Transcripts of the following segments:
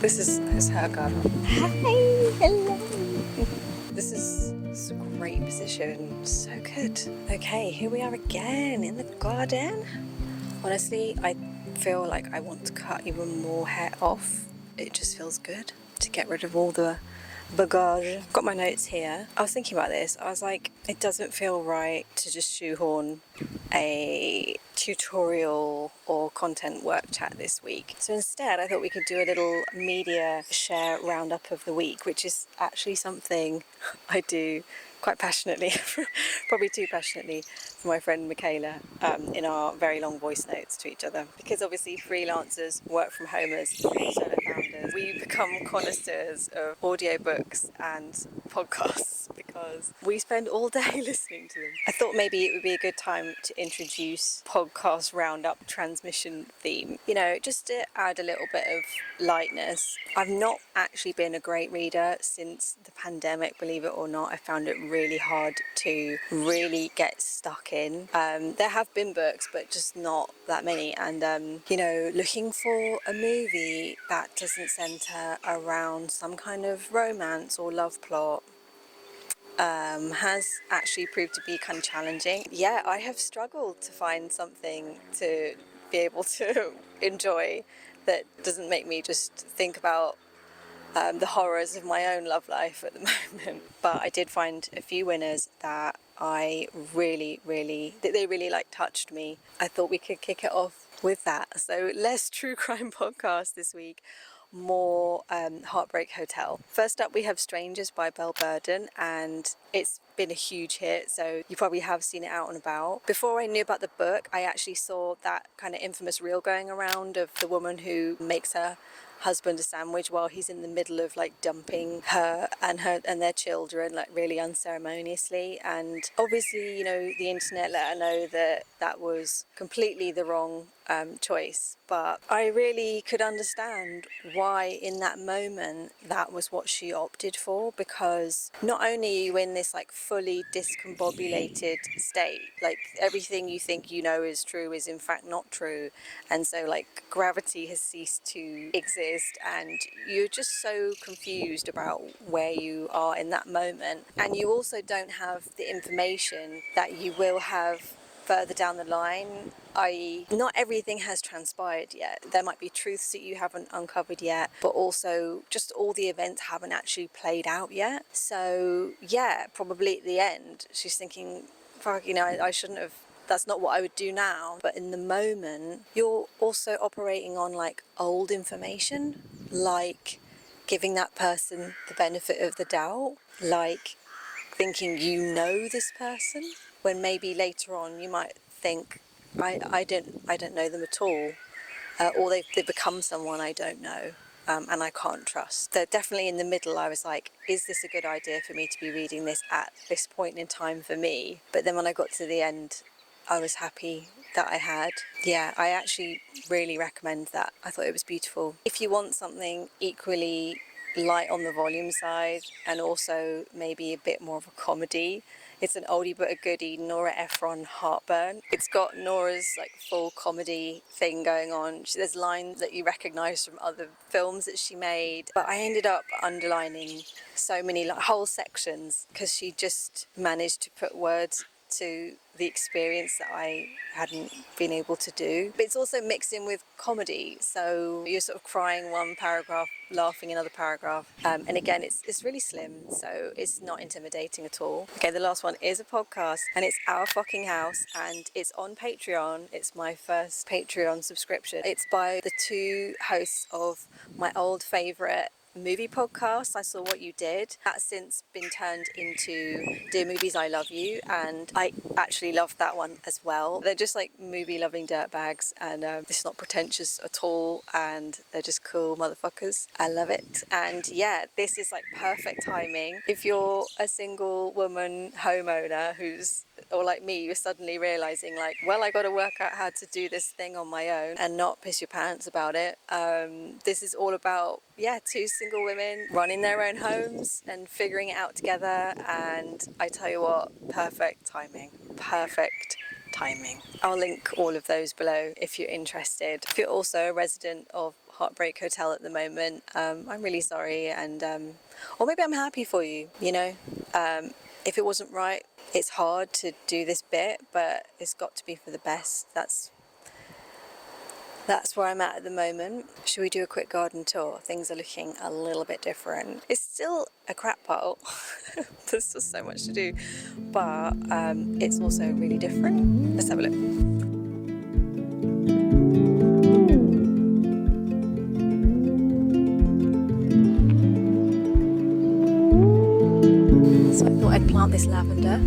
This is her garden. Hi, hello. This is a great position. So good. Okay, here we are again in the garden. Honestly, I feel like I want to cut even more hair off. It just feels good to get rid of all the bagage. I've got my notes here. I was thinking about this. I was like, it doesn't feel right to just shoehorn a tutorial or content work chat this week. So instead, I thought we could do a little media share roundup of the week, which is actually something I do quite passionately, probably too passionately for my friend Michaela, in our very long voice notes to each other. Because obviously freelancers, work from homers, solo founders, we become connoisseurs of audiobooks and podcasts because we spend all day listening to them. I thought maybe it would be a good time to introduce podcast roundup transmission theme, just to add a little bit of lightness. I've not actually been a great reader since the pandemic, believe it or not. I found it really hard to really get stuck in. There have been books, but just not that many. And, looking for a movie that doesn't centre around some kind of romance or love plot has actually proved to be kind of challenging. Yeah, I have struggled to find something to be able to enjoy that doesn't make me just think about the horrors of my own love life at the moment. But I did find a few winners that I really touched me. I thought we could kick it off with that. So less true crime podcast this week, more Heartbreak Hotel. First up, we have Strangers by Belle Burden, and it's been a huge hit, so you probably have seen it out and about. Before I knew about the book, I actually saw that kind of infamous reel going around of the woman who makes her husband a sandwich while he's in the middle of like dumping her and their children, like really unceremoniously. And obviously, the internet let her know that that was completely the wrong choice, but I really could understand why in that moment that was what she opted for, because not only are you in this like fully discombobulated state, like everything you think is true is in fact not true, and so like gravity has ceased to exist and you're just so confused about where you are in that moment, and you also don't have the information that you will have further down the line, i.e. not everything has transpired yet. There might be truths that you haven't uncovered yet, but also just all the events haven't actually played out yet. So yeah, probably at the end she's thinking, fuck, I shouldn't have, that's not what I would do now. But in the moment you're also operating on like old information, like giving that person the benefit of the doubt, like thinking this person, when maybe later on you might think, I don't know them at all, or they've become someone I don't know, and I can't trust. They're definitely in the middle. I was like, is this a good idea for me to be reading this at this point in time for me? But then when I got to the end, I was happy that I had. Yeah, I actually really recommend that. I thought it was beautiful. If you want something equally light on the volume side and also maybe a bit more of a comedy, it's an oldie but a goodie, Nora Ephron, Heartburn. It's got Nora's like full comedy thing going on. There's lines that you recognise from other films that she made, but I ended up underlining so many like whole sections because she just managed to put words to the experience that I hadn't been able to do. But it's also mixed in with comedy, so you're sort of crying one paragraph, laughing another paragraph, and again it's really slim, so it's not intimidating at all. Okay, the last one is a podcast, and it's Our Fucking House, and it's on Patreon. It's my first Patreon subscription. It's by the two hosts of my old favourite movie podcast, I Saw What You Did. That's since been turned into Dear Movies, I Love You, and I actually loved that one as well. They're just like movie loving dirtbags, and it's not pretentious at all, and they're just cool motherfuckers. I love it. And yeah, this is like perfect timing if you're a single woman homeowner who's, or like me, you're suddenly realizing like, well, I got to work out how to do this thing on my own and not piss your pants about it. This is all about, two single women running their own homes and figuring it out together. And I tell you what, perfect timing. I'll link all of those below if you're interested. If you're also a resident of heartbreak hotel at the moment. I'm really sorry, and or maybe I'm happy for you, you know. If it wasn't right, it's hard to do this bit, but it's got to be for the best. That's where I'm at the moment. Should we do a quick garden tour? Things are looking a little bit different. It's still a crap pile. There's still so much to do, but it's also really different. Let's have a look. So I thought I'd plant this lavender.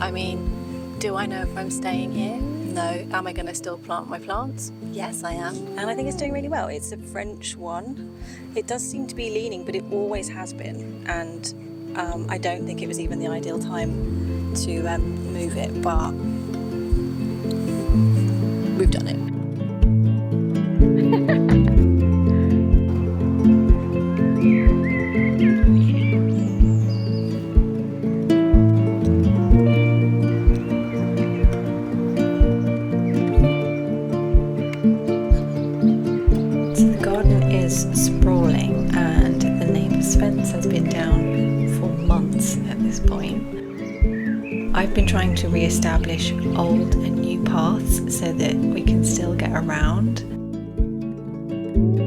I mean, do I know if I'm staying here? No. Am I going to still plant my plants? Yes, I am. And I think it's doing really well. It's a French one. It does seem to be leaning, but it always has been. And I don't think it was even the ideal time to move it, but we've done it. Sprawling, and the neighbour's fence has been down for months at this point. I've been trying to re-establish old and new paths so that we can still get around.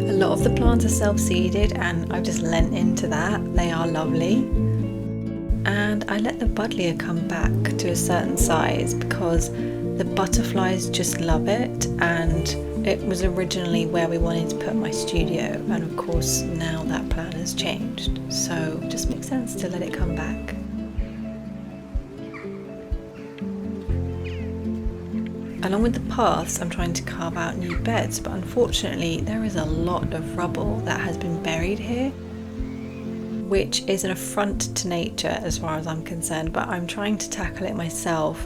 A lot of the plants are self-seeded and I've just lent into that. They are lovely. And I let the buddleia come back to a certain size because the butterflies just love it, and it was originally where we wanted to put my studio, and of course now that plan has changed, so it just makes sense to let it come back. Along with the paths, I'm trying to carve out new beds, but unfortunately there is a lot of rubble that has been buried here, which is an affront to nature as far as I'm concerned, but I'm trying to tackle it myself.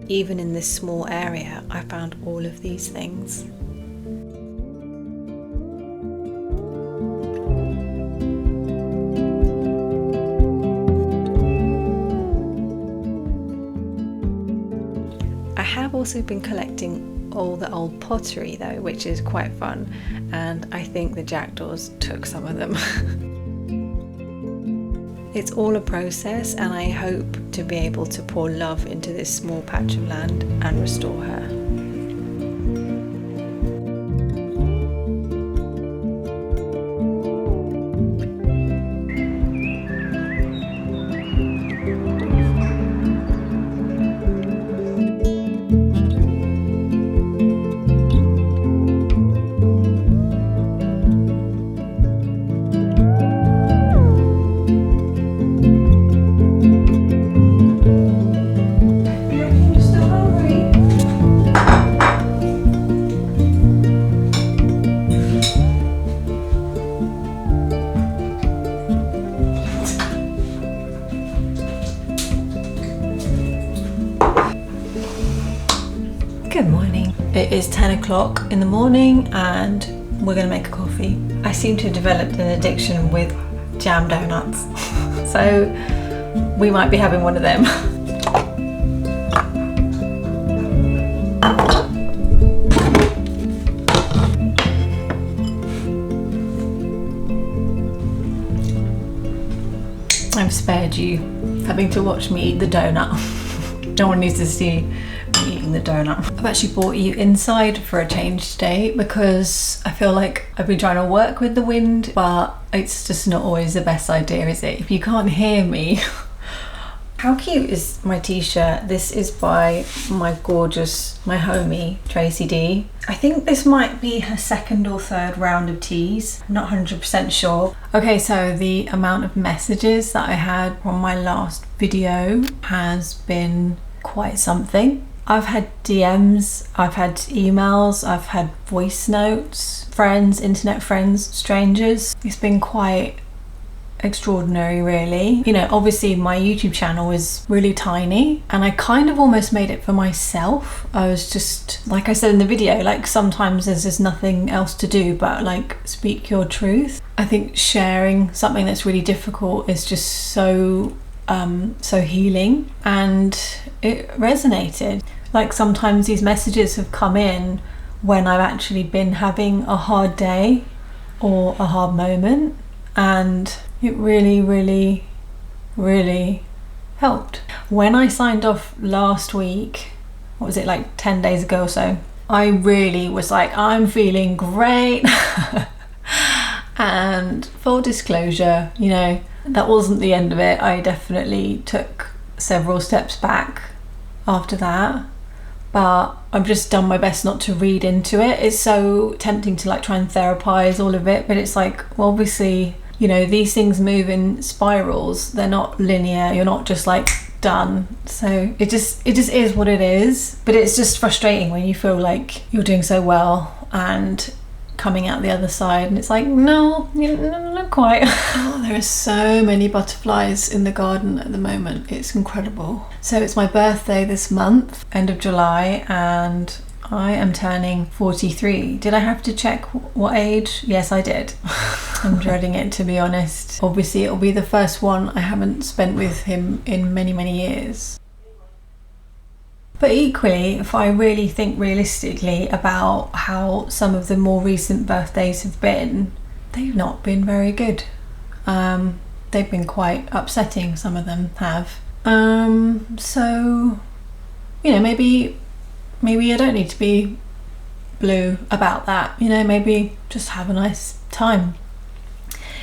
Even in this small area, I found all of these things. I have also been collecting all the old pottery though, which is quite fun, and I think the jackdaws took some of them. It's all a process, and I hope to be able to pour love into this small patch of land and restore her. Good morning. It is 10 o'clock in the morning and we're going to make a coffee. I seem to have developed an addiction with jam donuts, so we might be having one of them. I've spared you having to watch me eat the donut. No one needs to see me eating the donut. I've actually brought you inside for a change today because I feel like I've been trying to work with the wind, but it's just not always the best idea, is it? If you can't hear me. How cute is my t-shirt? This is by my homie, Tracy D. I think this might be her second or third round of teas. I'm not 100% sure. Okay, so the amount of messages that I had from my last video has been quite something. I've had DMs, I've had emails, I've had voice notes, friends, internet friends, strangers. It's been quite extraordinary, really. You know, obviously my YouTube channel is really tiny and I kind of almost made it for myself. I was just, like I said in the video, like sometimes there's just nothing else to do but like speak your truth. I think sharing something that's really difficult is just so healing, and it resonated. Like sometimes these messages have come in when I've actually been having a hard day or a hard moment, and it really helped. When I signed off last week, what was it, like 10 days ago or so, I really was like, I'm feeling great. And full disclosure, you know, that wasn't the end of it. I definitely took several steps back after that, but I've just done my best not to read into it. It's so tempting to like try and therapize all of it, but it's like, well, obviously, you know, these things move in spirals. They're not linear. You're not just like done. So it just is what it is. But it's just frustrating when you feel like you're doing so well and coming out the other side, and it's like, no, not quite. Oh, there are so many butterflies in the garden at the moment. It's incredible. So it's my birthday this month, end of July, and I am turning 43. Did I have to check what age? Yes, I did. I'm dreading it, to be honest. Obviously, it'll be the first one I haven't spent with him in many years. But equally, if I really think realistically about how some of the more recent birthdays have been, they've not been very good. They've been quite upsetting, some of them have. So, you know, maybe I don't need to be blue about that. You know, maybe just have a nice time.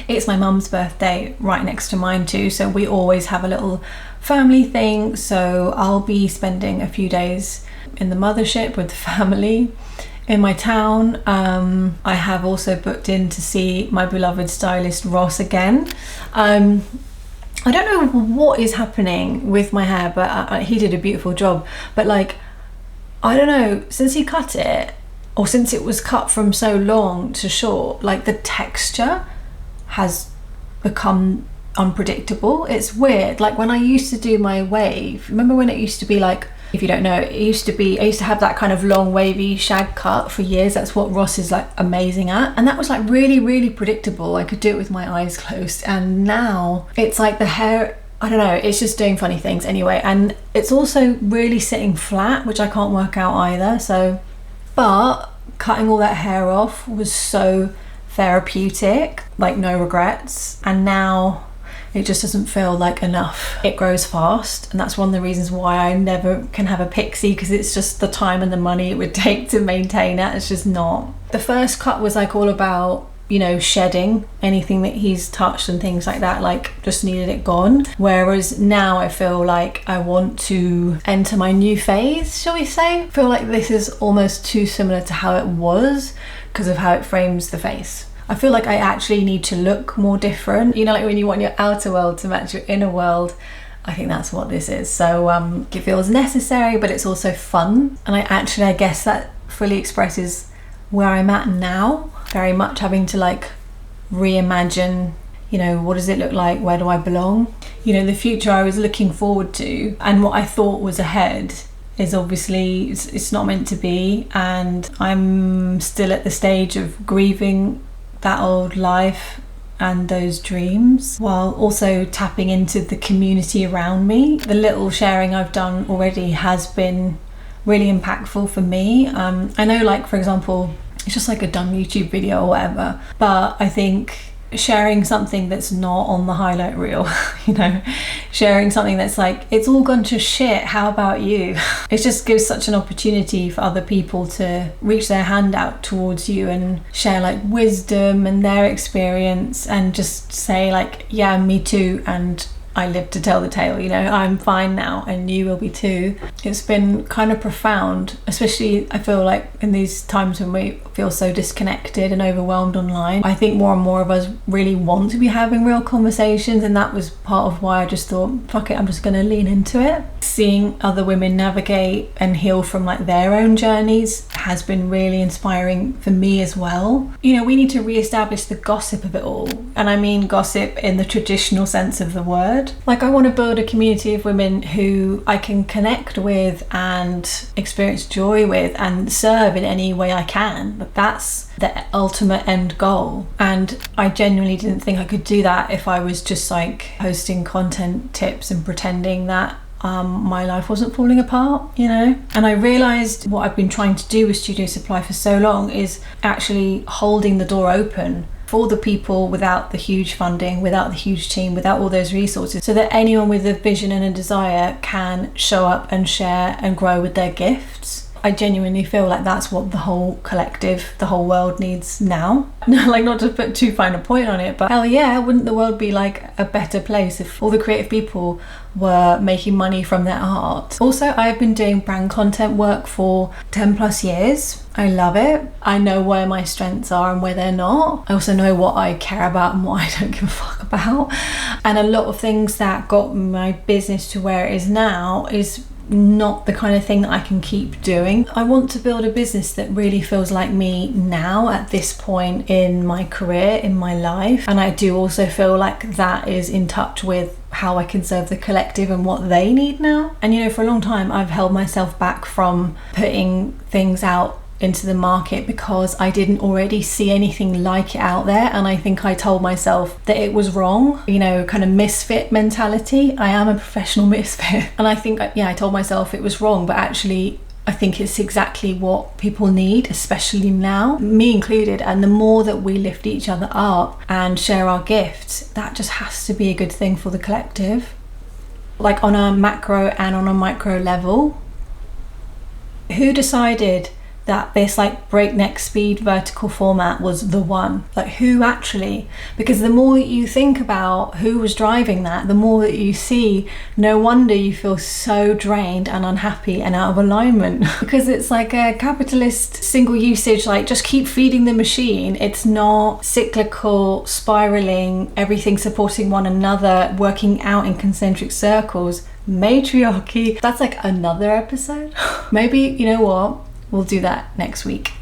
It's my mum's birthday right next to mine too, so we always have a little family thing. So I'll be spending a few days in the mothership with the family in my town. I have also booked in to see my beloved stylist Ross again. I don't know what is happening with my hair, but he did a beautiful job. But like, I don't know, since he cut it, or since it was cut from so long to short, like the texture has become unpredictable. It's weird. Like when I used to do my wave, remember when it used to be like, if you don't know, I used to have that kind of long wavy shag cut for years. That's what Ross is like amazing at, and that was like really predictable. I could do it with my eyes closed, and now it's like the hair, I don't know, it's just doing funny things anyway, and it's also really sitting flat, which I can't work out either. So, but cutting all that hair off was so therapeutic, like no regrets, and now it just doesn't feel like enough. It grows fast, and that's one of the reasons why I never can have a pixie, because it's just the time and the money it would take to maintain it. It's just not. The first cut was like all about, you know, shedding anything that he's touched and things like that, like just needed it gone. Whereas now I feel like I want to enter my new phase, shall we say. I feel like this is almost too similar to how it was because of how it frames the face. I feel like I actually need to look more different. You know, like when you want your outer world to match your inner world, I think that's what this is. So it feels necessary, but it's also fun. And I guess that fully expresses where I'm at now. Very much having to like reimagine, you know, what does it look like? Where do I belong? You know, the future I was looking forward to and what I thought was ahead is obviously, it's not meant to be. And I'm still at the stage of grieving that old life and those dreams, while also tapping into the community around me. The little sharing I've done already has been really impactful for me. I know, like, for example, it's just like a dumb YouTube video or whatever, but I think sharing something that's not on the highlight reel, you know, sharing something that's like, it's all gone to shit, how about you? It just gives such an opportunity for other people to reach their hand out towards you and share like wisdom and their experience, and just say like, yeah, me too, and I live to tell the tale, you know, I'm fine now and you will be too. It's been kind of profound, especially I feel like in these times when we feel so disconnected and overwhelmed online. I think more and more of us really want to be having real conversations, and that was part of why I just thought, fuck it, I'm just gonna lean into it. Seeing other women navigate and heal from like their own journeys has been really inspiring for me as well. You know, we need to re-establish the gossip of it all, and I mean gossip in the traditional sense of the word. Like, I want to build a community of women who I can connect with and experience joy with and serve in any way I can. But that's the ultimate end goal, and I genuinely didn't think I could do that if I was just like posting content tips and pretending that my life wasn't falling apart, you know. And I realized what I've been trying to do with Studio Supply for so long is actually holding the door open for the people without the huge funding, without the huge team, without all those resources, so that anyone with a vision and a desire can show up and share and grow with their gifts. I genuinely feel like that's what the whole collective, the whole world needs now. Like, not to put too fine a point on it, but hell yeah, wouldn't the world be like a better place if all the creative people were making money from their art? Also, I've been doing brand content work for 10 plus years. I love it. I know where my strengths are and where they're not. I also know what I care about and what I don't give a fuck about. And a lot of things that got my business to where it is now is not the kind of thing that I can keep doing. I want to build a business that really feels like me now at this point in my career, in my life. And I do also feel like that is in touch with how I can serve the collective and what they need now. And you know, for a long time I've held myself back from putting things out into the market because I didn't already see anything like it out there, and I think I told myself that it was wrong, you know, kind of misfit mentality. I am a professional misfit, and I think, yeah, I told myself it was wrong, but actually I think it's exactly what people need, especially now, me included. And the more that we lift each other up and share our gifts, that just has to be a good thing for the collective. Like on a macro and on a micro level, who decided that this like breakneck speed vertical format was the one? Like, who actually? Because the more that you think about who was driving that, the more that you see, no wonder you feel so drained and unhappy and out of alignment. Because it's like a capitalist single usage, like just keep feeding the machine. It's not cyclical, spiraling, everything supporting one another, working out in concentric circles. Matriarchy. That's like another episode. Maybe, you know what? We'll do that next week.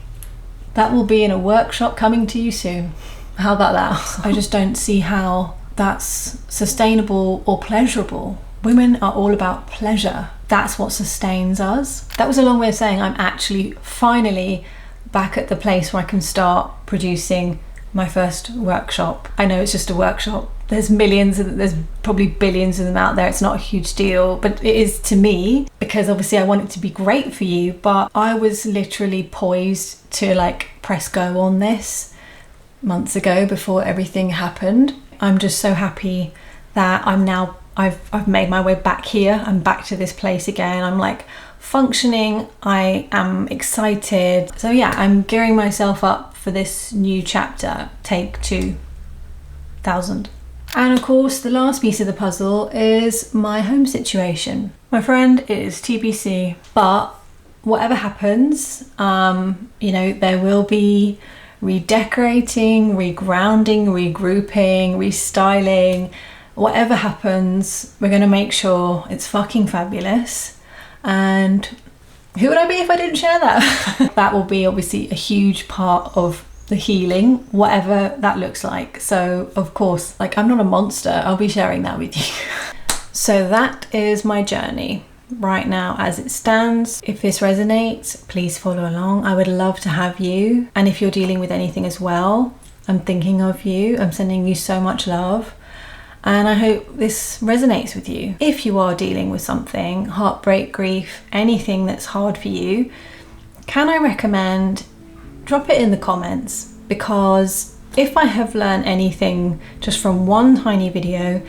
That will be in a workshop coming to you soon. How about that? I just don't see how that's sustainable or pleasurable. Women are all about pleasure. That's what sustains us. That was a long way of saying I'm actually finally back at the place where I can start producing my first workshop. I know it's just a workshop. There's millions, there's probably billions of them out there. It's not a huge deal, but it is to me, because obviously I want it to be great for you. But I was literally poised to like press go on this months ago before everything happened. I'm just so happy that I've made my way back here. I'm back to this place again. I'm like functioning. I am excited. So yeah, I'm gearing myself up for this new chapter, take 2000. And of course, the last piece of the puzzle is my home situation. My friend, it is TBC, but whatever happens, you know, there will be redecorating, regrounding, regrouping, restyling. Whatever happens, we're going to make sure it's fucking fabulous. And who would I be if I didn't share that? That will be obviously a huge part of the healing, whatever that looks like. So of course, like, I'm not a monster, I'll be sharing that with you. So that is my journey right now as it stands. If this resonates, please follow along. I would love to have you. And if you're dealing with anything as well, I'm thinking of you. I'm sending you so much love. And I hope this resonates with you. If you are dealing with something, heartbreak, grief, anything that's hard for you, can I recommend, drop it in the comments, because if I have learned anything just from one tiny video,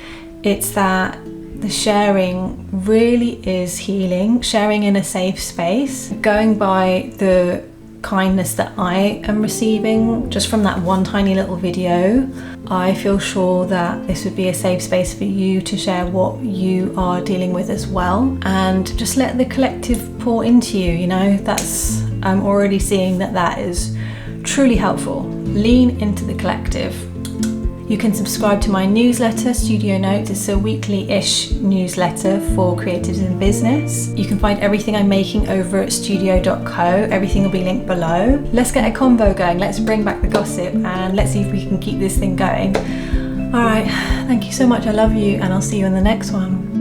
it's that the sharing really is healing. Sharing in a safe space, going by the kindness that I am receiving just from that one tiny little video, I feel sure that this would be a safe space for you to share what you are dealing with as well, and just let the collective pour into you. You know, that's, I'm already seeing that is truly helpful. Lean into the collective. You can subscribe to my newsletter, Studio Notes. It's a weekly-ish newsletter for creatives in business. You can find everything I'm making over at studio.co. Everything will be linked below. Let's get a convo going. Let's bring back the gossip and let's see if we can keep this thing going. All right, thank you so much. I love you, and I'll see you in the next one.